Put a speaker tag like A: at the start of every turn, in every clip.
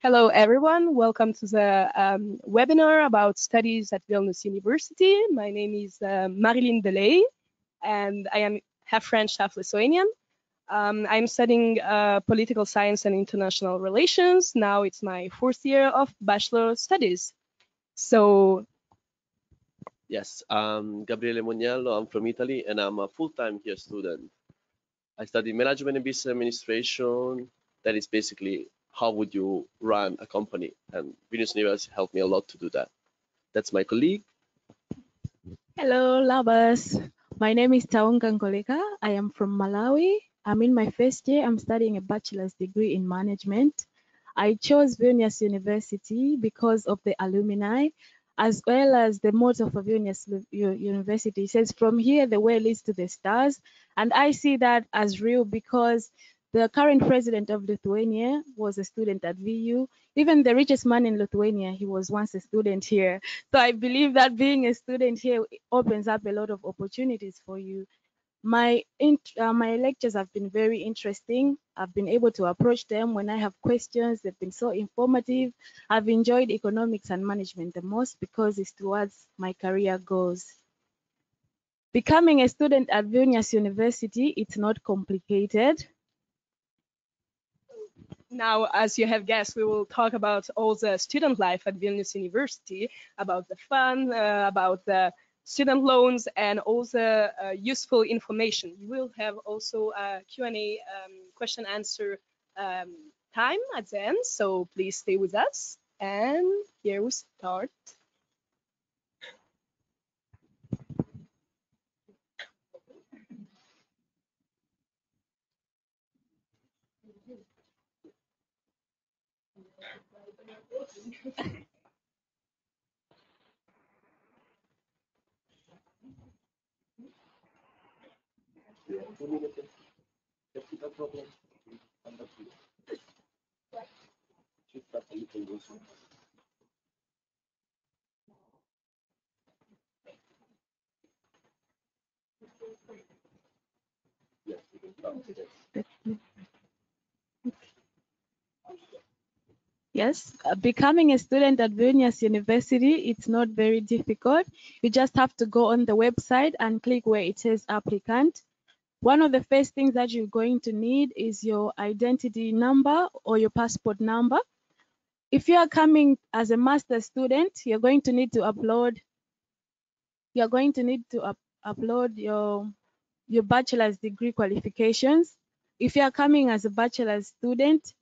A: Hello, everyone. Welcome to the webinar about studies at Vilnius University. My name is Marilyn Delay, and I am half French, half Lithuanian. I'm studying political science and international relations. Now it's my fourth year of bachelor studies. So,
B: Yes, I'm Gabriele Mognello. I'm from Italy, and I'm a full-time here student. I study management and business administration. That is basically how would you run a company, and Vilnius University helped me a lot to do that. That's my colleague.
C: Hello, lovers. My name is Taunga Nkoleka. I am from Malawi. I'm in my first year. I'm studying a bachelor's degree in management. I chose Vilnius University because of the alumni, as well as the motto for Vilnius University. It says, "From here, the way leads to the stars." And I see that as real because the current president of Lithuania was a student at VU. Even the richest man in Lithuania, he was once a student here. So I believe that being a student here opens up a lot of opportunities for you. My lectures have been very interesting. I've been able to approach them when I have questions. They've been so informative. I've enjoyed economics and management the most because it's towards my career goals. Becoming a student at Vilnius University, it's not complicated.
A: now, as you have guessed, we will talk about all the student life at Vilnius University, about the fun, about the student loans, and all the useful information. You will have also a Q&A question answer time at the end, so please stay with us. And here we start.
C: Yes, becoming a student at Vilnius University, it's not very difficult. You just have to go on the website and click where it says applicant. One of the first things that you're going to need is your identity number or your passport number. If you are coming as a master's student, you're going to need to upload your bachelor's degree qualifications. If you are coming as a bachelor's student,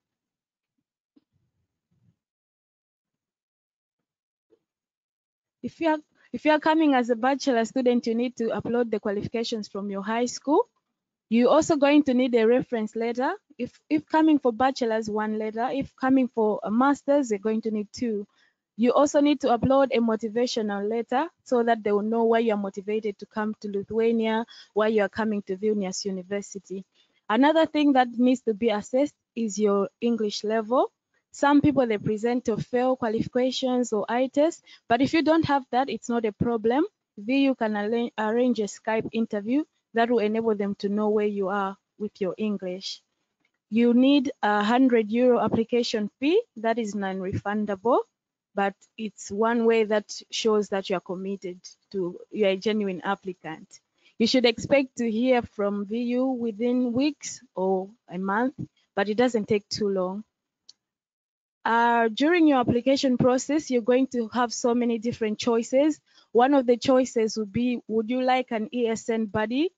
C: if you are coming as a bachelor student, you need to upload the qualifications from your high school. You're also going to need a reference letter. If coming for bachelor's, one letter. If coming for a master's, you're going to need two. You also need to upload a motivational letter so that they will know why you're motivated to come to Lithuania, why you are coming to Vilnius University. Another thing that needs to be assessed is your English level. Some people, they present to fail qualifications or eye test, but if you don't have that, it's not a problem. VU can arrange a Skype interview that will enable them to know where you are with your English. You need a €100 application fee that is non-refundable, but it's one way that shows that you are committed to, you're a genuine applicant. You should expect to hear from VU within weeks or a month, but it doesn't take too long. During your application process, you're going to have so many different choices. One of the choices would be, would you like an ESN buddy?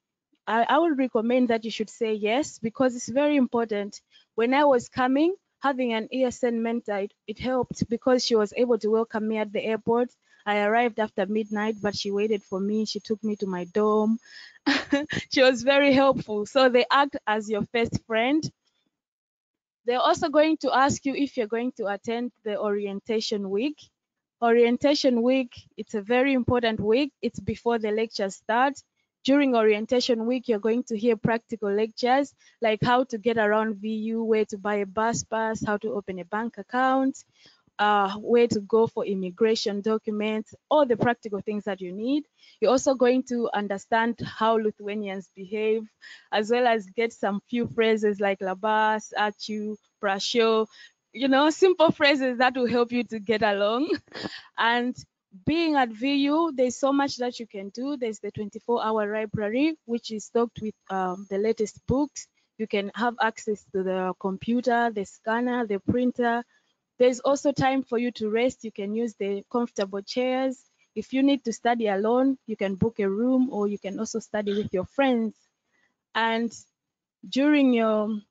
C: I would recommend that you should say yes, because it's very important. When I was coming, having an ESN mentor, it helped because she was able to welcome me at the airport. I arrived after midnight, but she waited for me. She took me to my dorm. She was very helpful. So they act as your first friend. They're also going to ask you if you're going to attend the orientation week. Orientation week, it's a very important week. It's before the lectures start. During orientation week, you're going to hear practical lectures like how to get around VU, where to buy a bus pass, how to open a bank account, where to go for immigration documents, all the practical things that you need. You're also going to understand how Lithuanians behave, as well as get some few phrases like labas, achu, prasho. simple phrases that will help you to get along. And being at VU, there's so much that you can do. There's the 24-hour library, which is stocked with the latest books. You can have access to the computer, the scanner, the printer. There's also time for you to rest. You can use the comfortable chairs. If you need to study alone, you can book a room, or you can also study with your friends. And during your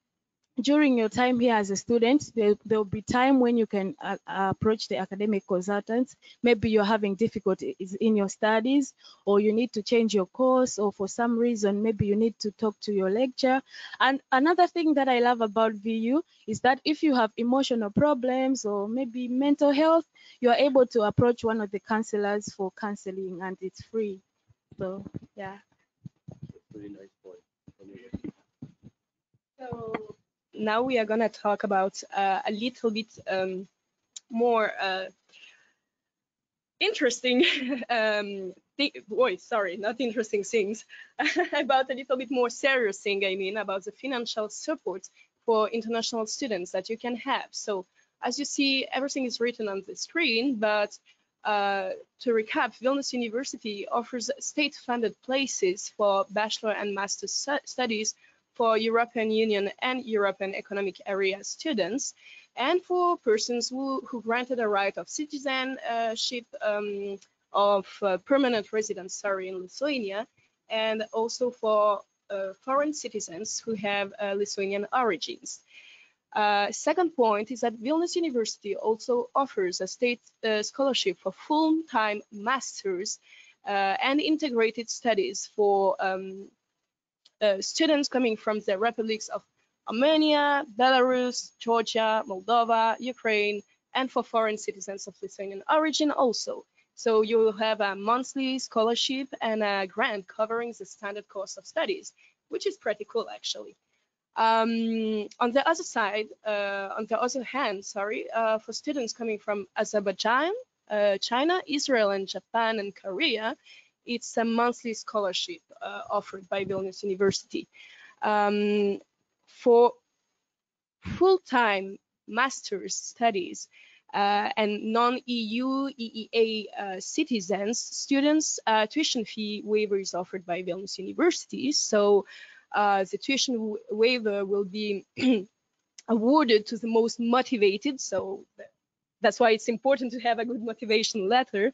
C: time here as a student, there'll be time when you can approach the academic consultants. Maybe you're having difficulties in your studies, or you need to change your course, or for some reason, maybe you need to talk to your lecturer. And another thing that I love about VU is that if you have emotional problems or maybe mental health, you are able to approach one of the counselors for counseling, and it's free. So, yeah.
B: Very nice point.
A: So now we are going to talk about a little bit more interesting not interesting things about a little bit more serious thing, I mean, about the financial support for international students that you can have. So as you see, everything is written on the screen, but to recap, Vilnius University offers state-funded places for bachelor and master studies for European Union and European Economic Area students, and for persons who granted a right of citizenship of permanent residence, in Lithuania, and also for foreign citizens who have Lithuanian origins. Second point is that Vilnius University also offers a state scholarship for full-time masters and integrated studies for students coming from the republics of Armenia, Belarus, Georgia, Moldova, Ukraine, and for foreign citizens of Lithuanian origin also. So you will have a monthly scholarship and a grant covering the standard cost of studies, which is pretty cool, actually. On the other hand, for students coming from Azerbaijan, China, Israel, and Japan, and Korea, it's a monthly scholarship offered by Vilnius University. For full-time master's studies and non-EU, EEA citizens, students, tuition fee waiver is offered by Vilnius University. So the tuition waiver will be awarded to the most motivated. So that's why it's important to have a good motivation letter.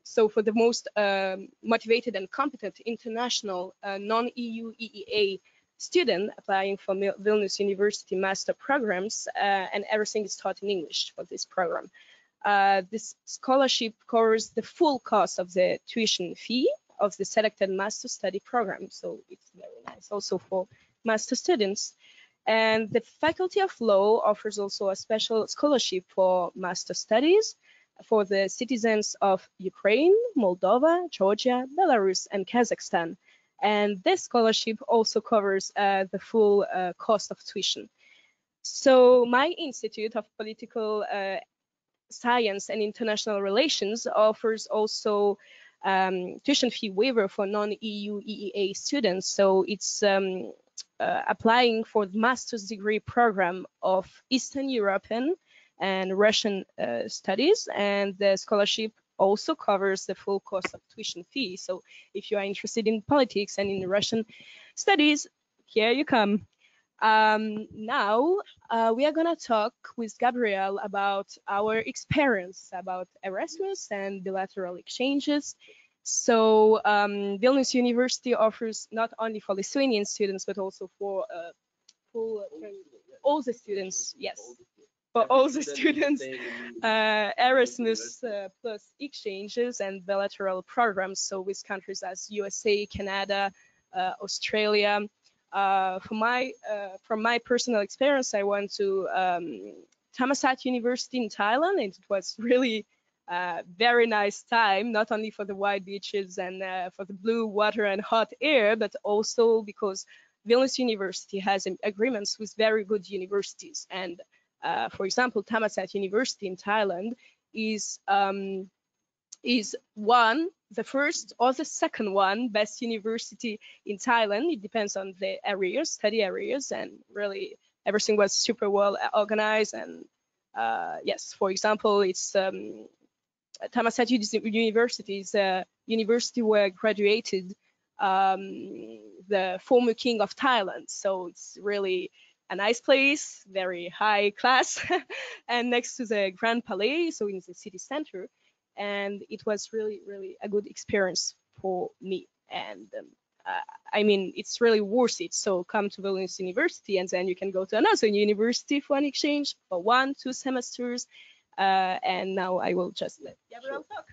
A: So for the most motivated and competent international non-EU EEA student applying for Vilnius University master programs, and everything is taught in English for this program. This scholarship covers the full cost of the tuition fee of the selected master study program. So it's very nice also for master students. And the Faculty of Law offers also a special scholarship for master studies for the citizens of Ukraine, Moldova, Georgia, Belarus, and Kazakhstan. And this scholarship also covers the full cost of tuition. So my Institute of Political Science and International Relations offers also tuition fee waiver for non-EU EEA students. So it's applying for the master's degree program of Eastern European and Russian studies, and the scholarship also covers the full cost of tuition fee. So if you are interested in politics and in Russian studies, here you come. Now we are gonna talk with Gabrielle about our experience about Erasmus and bilateral exchanges. So Vilnius University offers not only for Lithuanian students, but also for all the students, yes, for all the students, Erasmus plus exchanges and bilateral programs. So with countries as USA, Canada, Australia. From my personal experience, I went to Thammasat University in Thailand, and it was really very nice time, not only for the white beaches and for the blue water and hot air, but also because Vilnius University has agreements with very good universities. And for example, Thammasat University in Thailand is the first or the second one best university in Thailand. It depends on the areas, study areas, and really everything was super well organized. And yes, for example, it's Thammasat University is a university where graduated the former king of Thailand. So it's really a nice place, very high class, and next to the Grand Palais, so in the city center. And it was really, really a good experience for me. And I mean, it's really worth it. So come to Vilnius University, and then you can go to another university for an exchange for 1-2 semesters. And now I will just let Gabriel talk.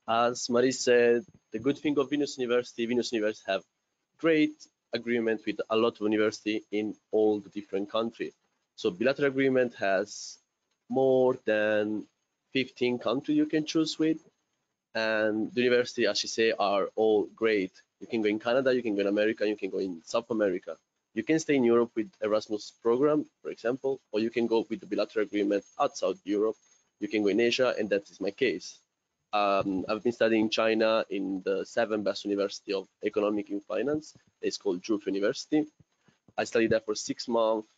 B: As Marie said, the good thing of Vilnius University have great agreement with a lot of university in all the different countries. So bilateral agreement has more than 15 countries you can choose with. And the university, as she say, are all great. You can go in Canada, you can go in America, you can go in South America. You can stay in Europe with Erasmus program, for example, or you can go with the bilateral agreement outside Europe. You can go in Asia, and that is my case. I've been studying in China in the 7th best university of economic and finance. It's called Zhufu University. I studied there for 6 months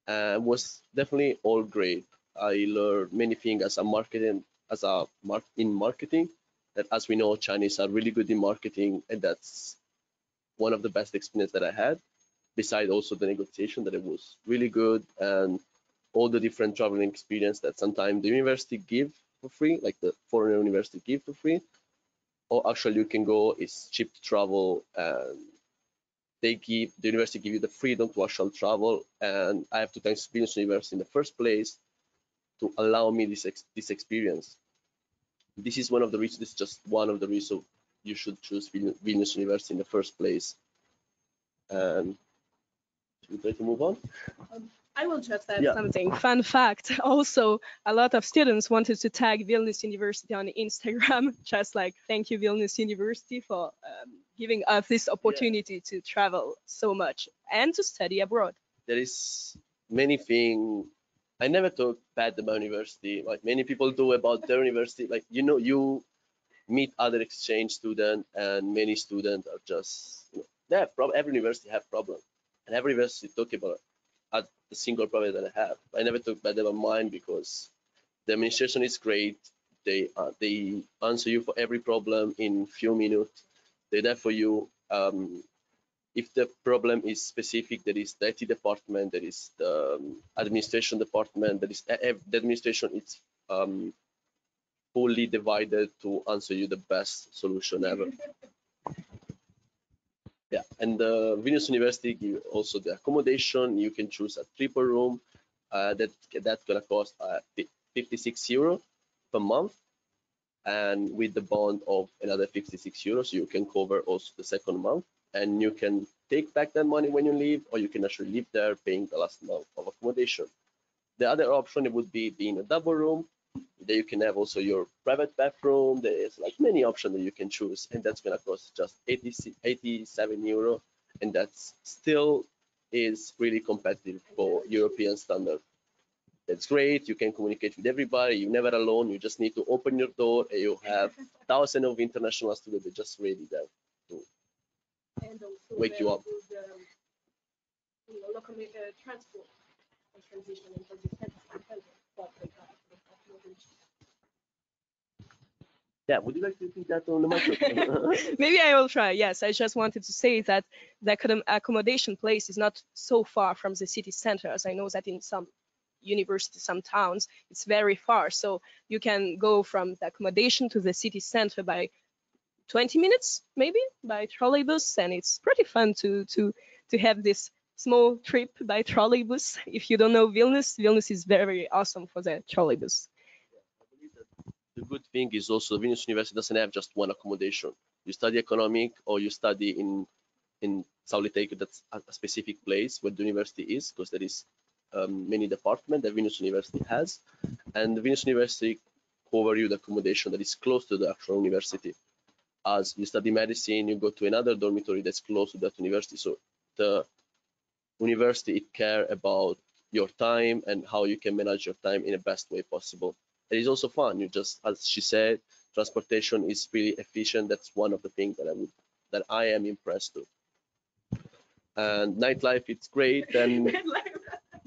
B: and was definitely all great. I learned many things as a marketing, in marketing. That, as we know, Chinese are really good in marketing, and that's one of the best experience that I had. Besides also the negotiation, that it was really good, and all the different traveling experience that sometimes the university give for free, like the foreign university give for free, or actually you can go, it's cheap to travel, and the university give you the freedom to actually travel. And I have to thank Vilnius University in the first place to allow me this experience. This is one of the reasons. This is just one of the reasons you should choose Vilnius University in the first place. And should we try to move on?
A: I will just add something. Fun fact. Also, a lot of students wanted to tag Vilnius University on Instagram, just like, thank you, Vilnius University, for giving us this opportunity to travel so much and to study abroad.
B: There is many things. I never talk bad about university, like many people do about their university. Like, you know, you meet other exchange students, and many students are just, they have every university have problems, and every university talk about the single problem that I have. I never talk bad about mine because the administration is great. They answer you for every problem in few minutes. They're there for you. If the problem is specific, there is the IT department, there is the administration department, there is the administration. It's fully divided to answer you the best solution ever. Yeah, and the Vilnius University give also the accommodation. You can choose a triple room. That's gonna cost 56 euro per month, and with the bond of another 56 euros, you can cover also the second month, and you can take back that money when you leave, or you can actually live there paying the last month of accommodation. The other option, it would be being a double room. There you can have also your private bathroom. There is like many options that you can choose, and that's gonna cost just 87 euro, and that's still is really competitive for European standard. That's great. You can communicate with everybody. You're never alone. You just need to open your door, and you have thousands of international students that just ready there to wake you up.
A: Transport and transition into
B: Yeah, would you like to repeat that on the microphone?
A: Maybe I will try. Yes, I just wanted to say that the accommodation place is not so far from the city center, as I know that in some universities, some towns, it's very far. So you can go from the accommodation to the city center by 20 minutes, maybe, by trolleybus, and it's pretty fun to have this small trip by trolleybus. If you don't know Vilnius, Vilnius is very awesome for the trolleybus.
B: The good thing is also the Vilnius University doesn't have just one accommodation. You study economic, or you study in Sauliteikko, that's a specific place where the university is, because there is many departments that Vilnius University has, and the Vilnius University cover you the accommodation that is close to the actual university. As you study medicine, you go to another dormitory that's close to that university. So the university, it care about your time and how you can manage your time in the best way possible. It is also fun. You just, as she said, transportation is really efficient. That's one of the things that I am impressed with. And nightlife, it's great. And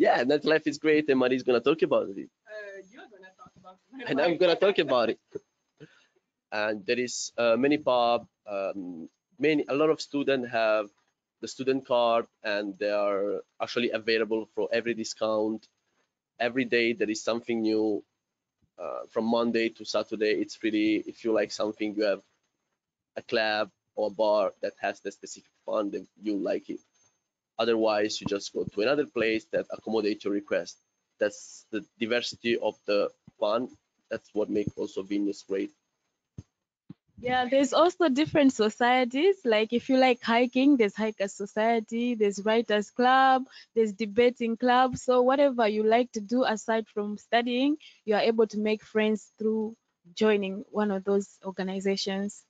B: Yeah, nightlife is great, and Mari's gonna talk about it,
A: You're gonna talk about
B: and I'm gonna talk about it. And there is many pub, a lot of students have the student card, and they are actually available for every discount. Every day there is something new. From Monday to Saturday, it's really, if you like something, you have a club or bar that has the specific fun that you like it. Otherwise, you just go to another place that accommodate your request. That's the diversity of the fun. That's what makes also Vilnius great.
C: Yeah, there's also different societies. Like if you like hiking, there's hikers society, there's writers club, there's debating club. So whatever you like to do aside from studying, you are able to make friends through joining one of those organizations.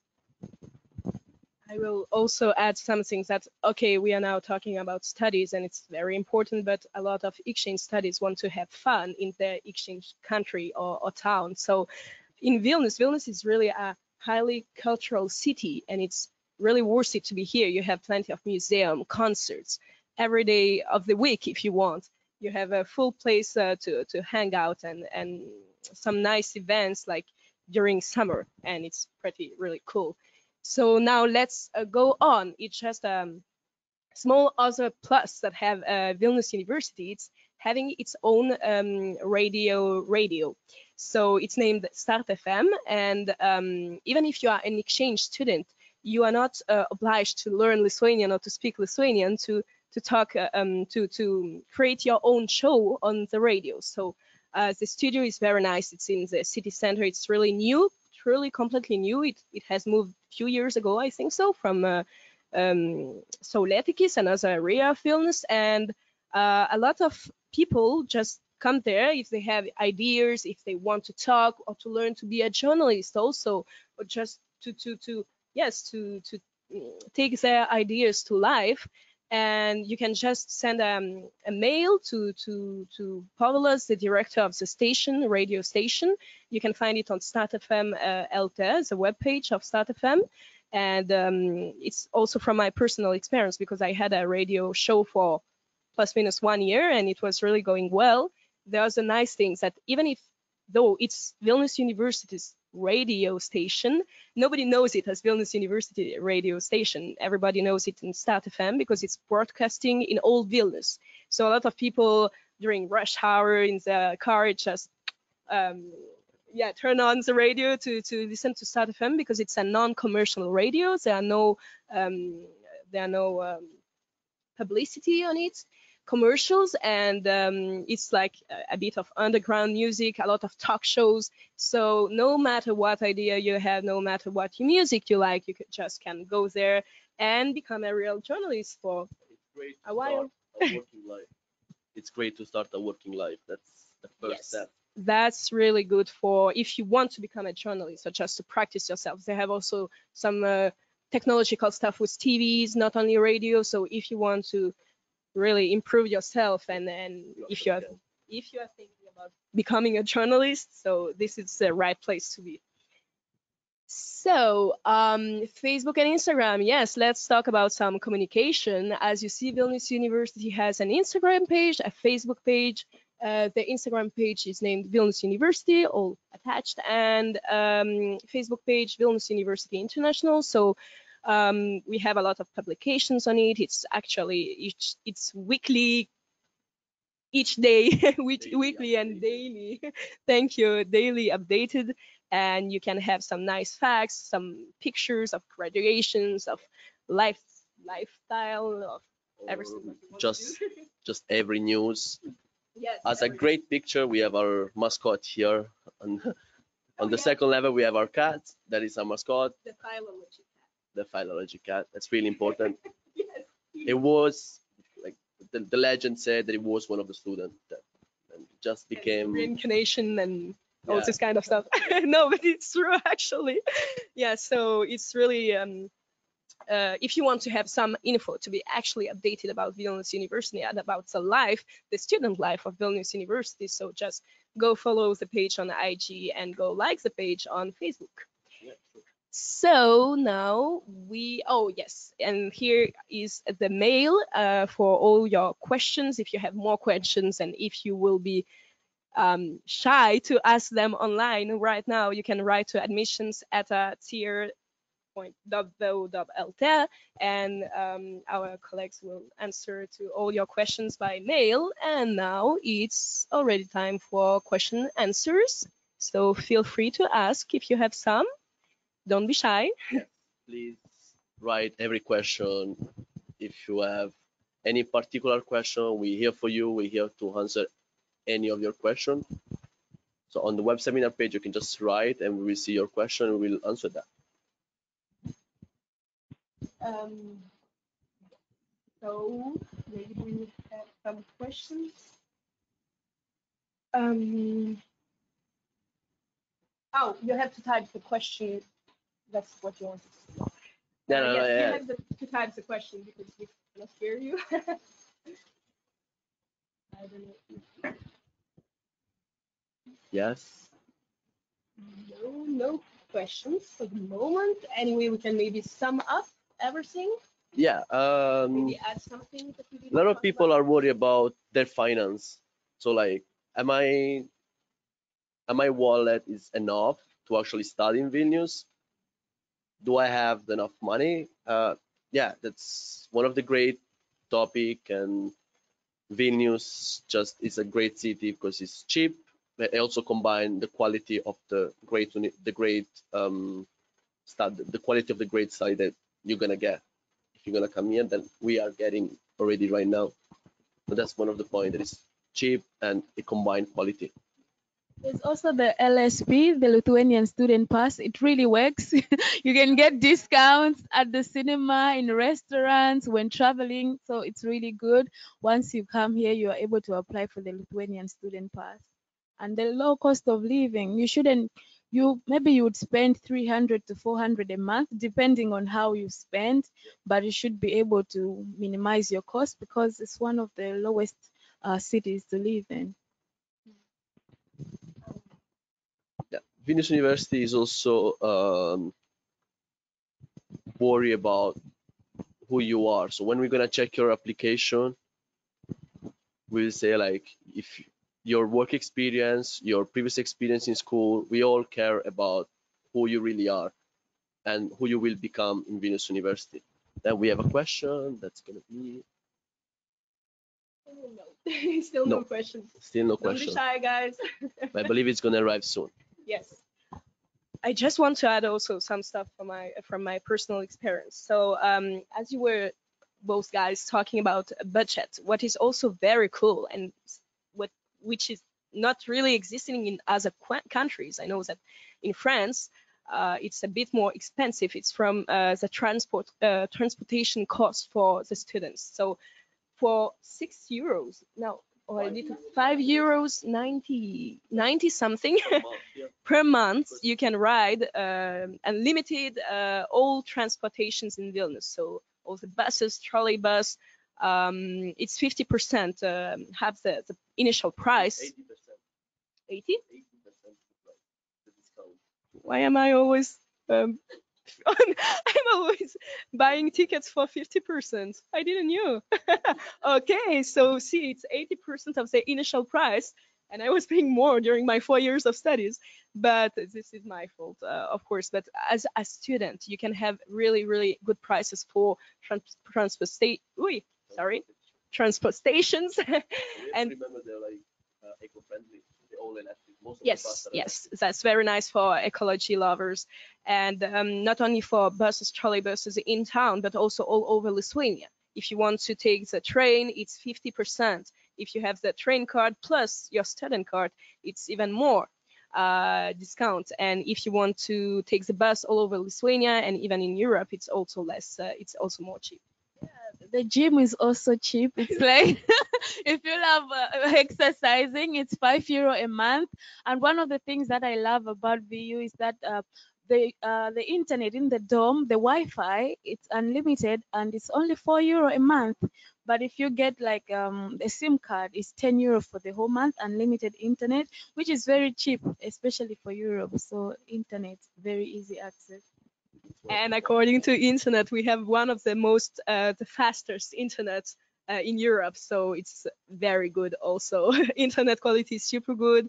A: I will also add something that, okay, we are now talking about studies and it's very important, but a lot of exchange studies want to have fun in their exchange country or town. So in Vilnius, Vilnius is really a highly cultural city and it's really worth it to be here. You have plenty of museum, concerts, every day of the week if you want. You have a full place to hang out and some nice events like during summer, and it's pretty really cool. So now let's go on. It's just small other plus that have Vilnius University. It's having its own radio. So it's named Start FM, and even if you are an exchange student, you are not obliged to learn Lithuanian or to speak Lithuanian to talk to create your own show on the radio. So the studio is very nice. It's in the city center. It's really new, truly completely new. It has moved a few years ago, I think so, from Saulėtekis, another area of Vilnius, and a lot of people just come there if they have ideas, if they want to talk or to learn to be a journalist also, or just to yes to take their ideas to life. And you can just send a mail to Pavlos, the director of the station, radio station. You can find it on StartFM LT, the webpage of StartFM. And it's also from my personal experience because I had a radio show for plus minus 1 year and it was really going well. There's a nice thing that even if though it's Vilnius University's radio station, nobody knows it as Vilnius University radio station. Everybody knows it in Start FM because it's broadcasting in old Vilnius. So a lot of people during rush hour in the car just turn on the radio to listen to Start FM because it's a non-commercial radio. There are no publicity on it, commercials, and it's like a bit of underground music, a lot of talk shows. So no matter what idea you have, no matter what music you like, you just can go there and become a real journalist for a while.
B: A working life. It's great to start a working life. That's the first step.
A: That's really good for if you want to become a journalist or just to practice yourself. They have also some technological stuff with TVs, not only radio. So if you want to really improve yourself and if you are thinking about becoming a journalist, so this is the right place to be. So Facebook and Instagram, yes, let's talk about some communication. As you see, Vilnius University has an Instagram page, a Facebook page. The Instagram page is named Vilnius University, all attached, and Facebook page Vilnius University International. So we have a lot of publications on it. It's actually it's weekly, each day, weekly and daily. Thank you, daily updated, and you can have some nice facts, some pictures of graduations, of lifestyle, of everything.
B: Just every news.
A: Yes.
B: As a great picture, we have our mascot here. On the second level, we have our cat. That is our mascot.
A: The philology cat.
B: The philology cat. That's really important.
A: Yes.
B: It was like the legend said that it was one of the students that just became
A: reincarnation and all this kind of stuff. No, but it's true actually. Yeah, so it's really if you want to have some info to be actually updated about Vilnius University and about the student life of Vilnius University, so just go follow the page on IG and go like the page on Facebook.
B: Yeah, sure.
A: So now oh yes, and here is the mail for all your questions. If you have more questions and if you will be shy to ask them online right now, you can write to admissions at a tier.vo.lt, and our colleagues will answer to all your questions by mail. And now it's already time for question answers. So feel free to ask if you have some. Don't be shy.
B: Please write every question. If you have any particular question, we're here for you. We're here to answer any of your question. So on the web seminar page, you can just write and we will see your question and we'll answer that.
A: So maybe we have some questions. Oh, you have to type the question. That's what you want.
B: No,
A: Yes,
B: yeah.
A: you have to type the question because we cannot hear you. I don't know.
B: Yes.
A: No questions for the moment. Anyway, we can maybe sum up everything.
B: Yeah.
A: Maybe add something that we didn't
B: A lot of
A: talk
B: people
A: about.
B: are worried about their finance. So like, am my wallet is enough to actually study in Vilnius? Do I have enough money? Yeah, that's one of the great topic, and Vilnius just is a great city because it's cheap. But I also combine the quality of the great the quality of the great study that you're gonna get if you're gonna come here. Then we are getting already right now. So that's one of the point that is cheap and a combined quality.
C: There's also the LSP, the Lithuanian Student Pass. It really works. You can get discounts at the cinema, in restaurants, when traveling. So it's really good. Once you come here, you are able to apply for the Lithuanian Student Pass. And the low cost of living, maybe you would spend 300 to 400 a month, depending on how you spend, but you should be able to minimize your cost because it's one of the lowest cities to live in.
B: Yeah, Vilnius University is also worry about who you are. So when we're gonna check your application, we'll say like if your work experience, your previous experience in school, we all care about who you really are and who you will become in Vilnius University. Then we have a question that's gonna be
A: Still no
B: No.
A: questions.
B: still no
A: Don't be
B: question.
A: shy, guys.
B: I believe it's gonna arrive soon.
A: Yes. I just want to add also some stuff from my personal experience. So as you were both guys talking about a budget, what is also very cool and which is not really existing in other countries. I know that in France it's a bit more expensive. It's from the transportation cost for the students. So for €6 now, or a little €5, 90 something per month, you can ride unlimited all transportations in Vilnius. So all the buses, trolleybus, it's 50% have the initial price. 80? Why am I always I'm always buying tickets for 50%. I didn't know. Okay, so see, it's 80% of the initial price, and I was paying more during my 4 years of studies. But this is my fault, of course. But as a student, you can have really, really good prices for transport stations. And
B: remember they're like eco-friendly. They're all electric. Most of the
A: yes,
B: buses are
A: yes, that's very nice for ecology lovers, and not only for buses, trolleybuses in town, but also all over Lithuania. If you want to take the train, it's 50%. If you have the train card plus your student card, it's even more discount. And if you want to take the bus all over Lithuania and even in Europe, it's also less. It's also more cheap.
C: The gym is also cheap. It's like if you love exercising, it's €5 a month. And one of the things that I love about VU is that the internet in the dorm, the Wi-Fi, it's unlimited and it's only €4 a month. But if you get like a SIM card, it's €10 for the whole month, unlimited internet, which is very cheap, especially for Europe. So internet, very easy access.
A: And according to internet, we have one of the most, the fastest internet in Europe. So it's very good also. Internet quality is super good.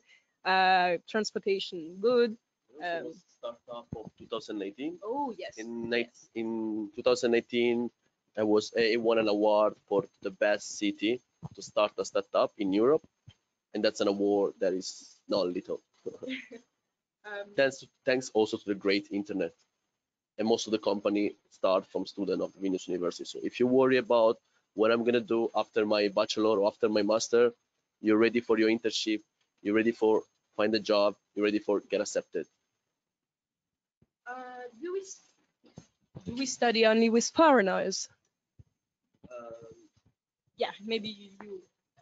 A: Transportation good.
B: It was startup of 2018.
A: Oh, yes.
B: In 2018, I won an award for the best city to start a startup in Europe, and that's an award that is not little. Thanks also to the great internet, and most of the company start from student of Vilnius University. So if you worry about what I'm gonna do after my bachelor or after my master, you're ready for your internship, you're ready for find a job, you're ready for get accepted.
A: Do we study only with foreigners?
B: Um,
A: Yeah, maybe you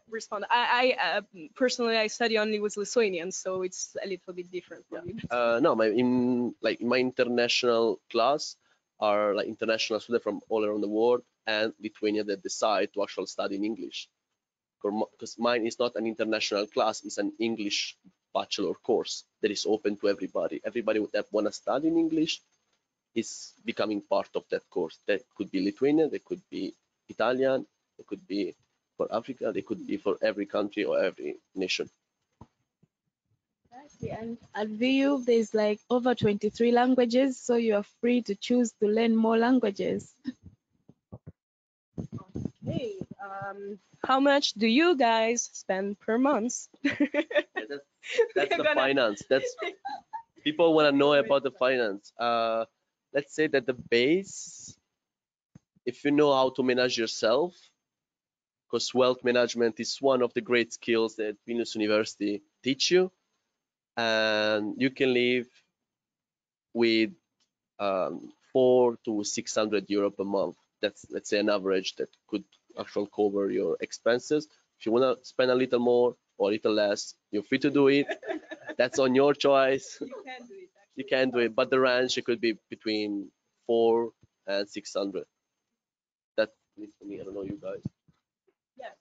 A: respond. I personally I study only with Lithuanians, so it's a little bit different for me.
B: No, in my international class are like international students from all around the world and Lithuania that decide to actually study in English. Because mine is not an international class, it's an English bachelor course that is open to everybody. Everybody that want to study in English is becoming part of that course. That could be Lithuanian, that could be Italian, it could be for Africa, they could be for every country or every nation.
C: And at VU, there's like over 23 languages, so you are free to choose to learn more languages.
A: Hey, how much do you guys spend per month?
B: Yeah, that's
A: We're
B: the
A: gonna-
B: finance. That's people want to know about the finance. Let's say that the base, if you know how to manage yourself, because wealth management is one of the great skills that Vilnius University teach you, and you can live with 4 to 600 euro per month. That's, let's say, an average that could actually cover your expenses. If you want to spend a little more or a little less, you're free to do it. That's on your choice.
A: You can do it.
B: You can do it, but the range it could be between 4 and 600. That's for me. I don't know you guys.
A: Yes.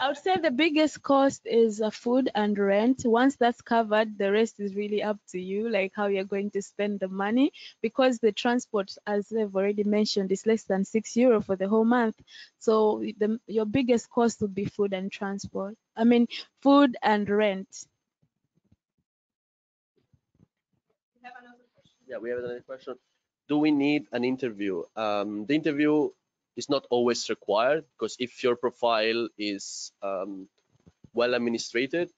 C: I would say the biggest cost is food and rent. Once that's covered, the rest is really up to you, like how you're going to spend the money. Because the transport, as I've already mentioned, is less than €6 for the whole month. So your biggest cost would be food and transport. I mean, food and rent.
B: Yeah, we have another question. Do we need an interview? The interview is not always required because if your profile is well administrated,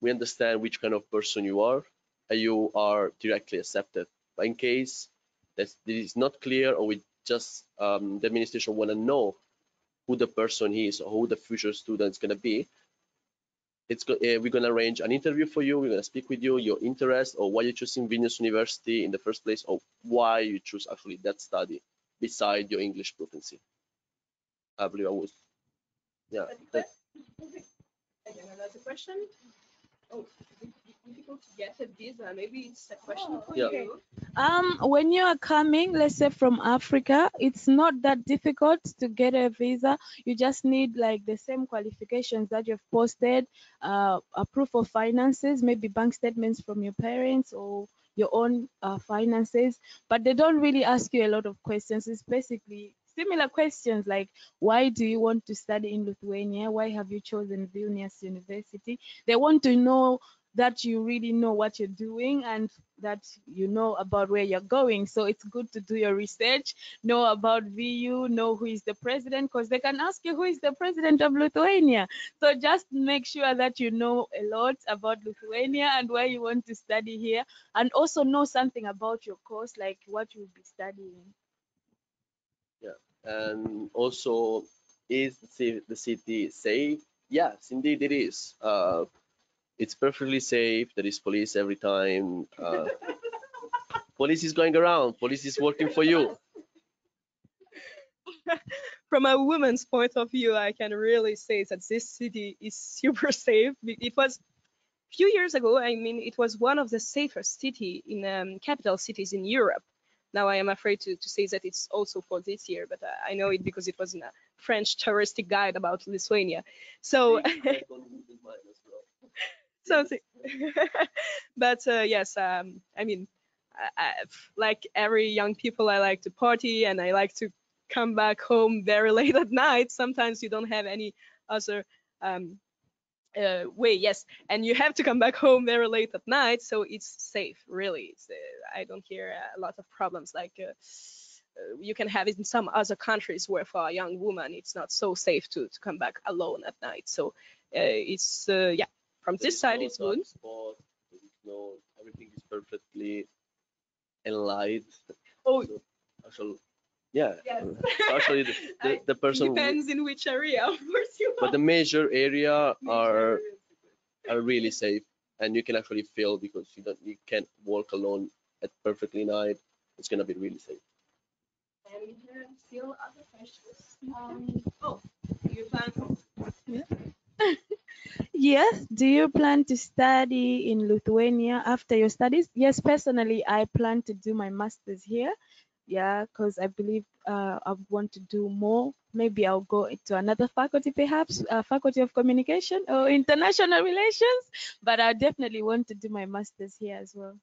B: we understand which kind of person you are and you are directly accepted. But in case this is not clear or we just the administration want to know who the person is or who the future student is going to be, we're going to arrange an interview for you. We're going to speak with you, your interest, or why you're choosing Vilnius University in the first place, or why you choose actually that study beside your English proficiency. I believe I was. Yeah.
A: Again, another question. Oh, difficult to get a visa. Maybe it's a question for
B: Yeah.
A: you.
C: When you are coming, let's say from Africa, it's not that difficult to get a visa. You just need like the same qualifications that you've posted, a proof of finances, maybe bank statements from your parents or your own finances. But they don't really ask you a lot of questions. It's basically similar questions like why do you want to study in Lithuania? Why have you chosen Vilnius University? They want to know that you really know what you're doing and that you know about where you're going. So it's good to do your research, know about VU, know who is the president, because they can ask you who is the president of Lithuania. So just make sure that you know a lot about Lithuania and why you want to study here, and also know something about your course, like what you'll be studying.
B: Yeah. And also, is the city safe? Yes, indeed it is. It's perfectly safe. There is police every time. Police is going around. Police is working for you.
A: From a woman's point of view, I can really say that this city is super safe. It was a few years ago. I mean, it was one of the safest city in capital cities in Europe. Now I am afraid to say that it's also for this year, but I know it because it was in a French touristic guide about Lithuania. So, something. But yes, I mean, like every young people, I like to party and I like to come back home very late at night. Sometimes you don't have any other way, yes, and you have to come back home very late at night, so it's safe, really. I don't hear a lot of problems like you can have it in some other countries where for a young woman it's not so safe to come back alone at night. So it's yeah, from this side it's good.
B: Spot, everything is perfectly enlightened.
A: Oh,
B: So, actually, yeah.
A: yes.
B: So actually, the person.
A: Depends in which area, of course you
B: But the major area
A: are.
B: are really safe, and you can actually feel because you can't walk alone at perfectly night. It's gonna be really safe.
A: And we have still other questions. Oh, do you plan?
C: Yes. Do you plan to study in Lithuania after your studies? Yes, personally, I plan to do my master's here. Yeah, because I believe I want to do more. Maybe I'll go into another faculty, perhaps faculty of communication or international relations. But I definitely want to do my master's here as well.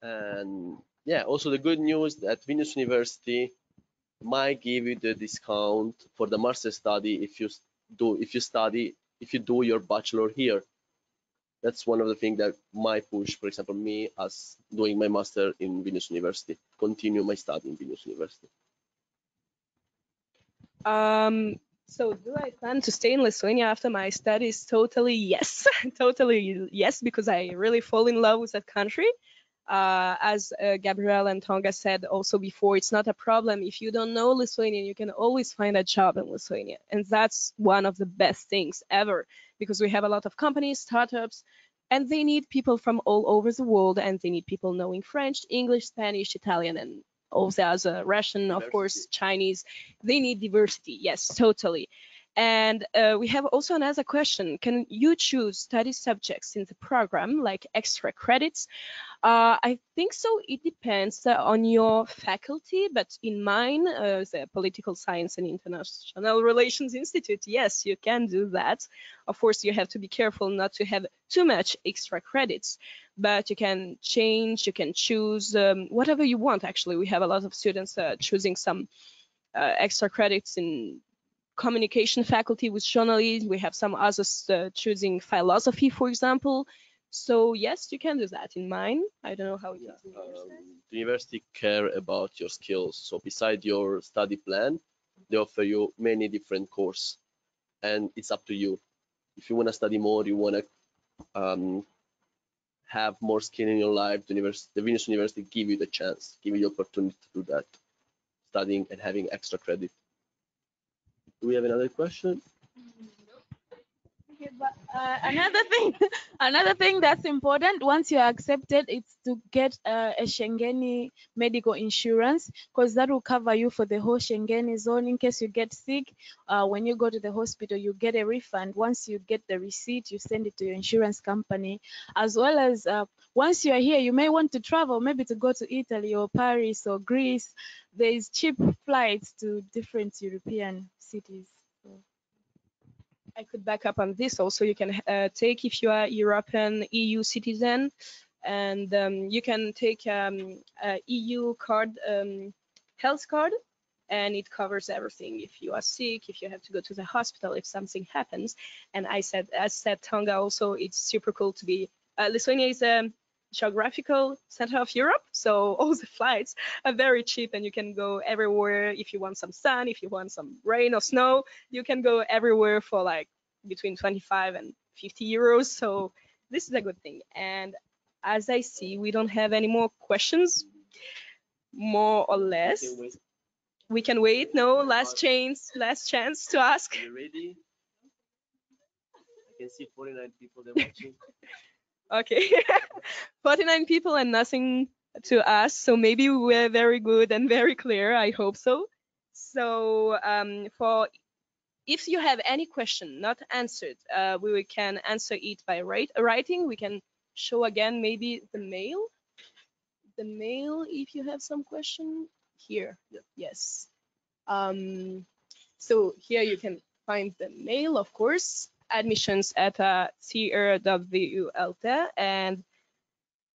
B: And yeah, also the good news that Vilnius University might give you the discount for the master study if you do your bachelor here. That's one of the things that might push, for example, me as doing my master in Vilnius University, continue my study in Vilnius University.
A: So do I plan to stay in Lithuania after my studies? Totally yes. Totally yes, because I really fall in love with that country. As Gabrielle and Tonga said also before, it's not a problem. If you don't know Lithuanian, you can always find a job in Lithuania. And that's one of the best things ever, because we have a lot of companies, startups, and they need people from all over the world, and they need people knowing French, English, Spanish, Italian, and all the other Russian, of course, Chinese. They need diversity. Yes, totally. And we have also another question. Can you choose study subjects in the program, like extra credits? I think so. It depends on your faculty, but in mine, the Political Science and International Relations Institute, yes, you can do that. Of course, you have to be careful not to have too much extra credits, but you can change, you can choose whatever you want. Actually, we have a lot of students choosing some extra credits in communication faculty with journalism. We have some others choosing philosophy, for example. So yes, you can do that in mine. I don't know how it is in yours.
B: The university care about your skills. So beside your study plan, they offer you many different courses, and it's up to you. If you want to study more, you want to have more skill in your life, the Vilnius University give you the chance, give you the opportunity to do that, studying and having extra credit. Do we have another question?
C: Okay, but another thing that's important once you're accepted, it's to get a Schengen medical insurance, because that will cover you for the whole Schengen zone. In case you get sick, when you go to the hospital, you get a refund. Once you get the receipt, you send it to your insurance company. As well as once you're here, you may want to travel, maybe to go to Italy or Paris or Greece. There is cheap flights to different European cities. So.
A: I could back up on this also. You can take if you are European EU citizen, and you can take a EU card, health card, and it covers everything. If you are sick, if you have to go to the hospital, if something happens. And as said Tonga also, it's super cool to be. Lithuania is a geographical center of Europe, so all the flights are very cheap, and you can go everywhere. If you want some sun, if you want some rain or snow, you can go everywhere for like between 25 and 50 euros. So this is a good thing. And as I see, we don't have any more questions, more or less. We can wait. No, last chance to ask.
B: Are you ready? I can see 49 people there watching.
A: Okay. 49 people and nothing to ask. So maybe we're very good and very clear. I hope so. So for if you have any question not answered, we can answer it by writing. We can show again maybe the mail. The mail, if you have some question here. Yes. So here you can find the mail, of course, admissions at cr.vult, and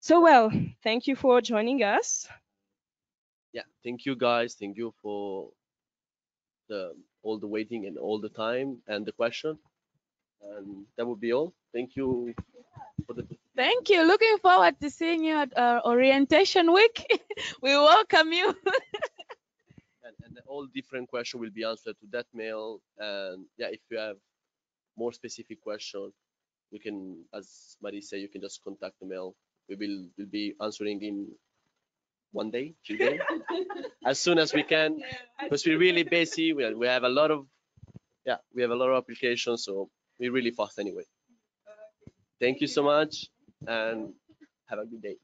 A: So well, thank you for joining us.
B: Yeah, thank you guys. Thank you for all the waiting and all the time and the question. And that would be all. Thank you for the
C: Thank you. Looking forward to seeing you at our orientation week. We welcome you.
B: and all different questions will be answered to that mail. And yeah, if you have more specific question, you can, as Marie said, you can just contact the mail. Will be answering in 1 day, 2 days, as soon as we can, because we're really busy. We have a lot of we have a lot of applications, so we're really fast anyway. Thank you so much, and have a good day.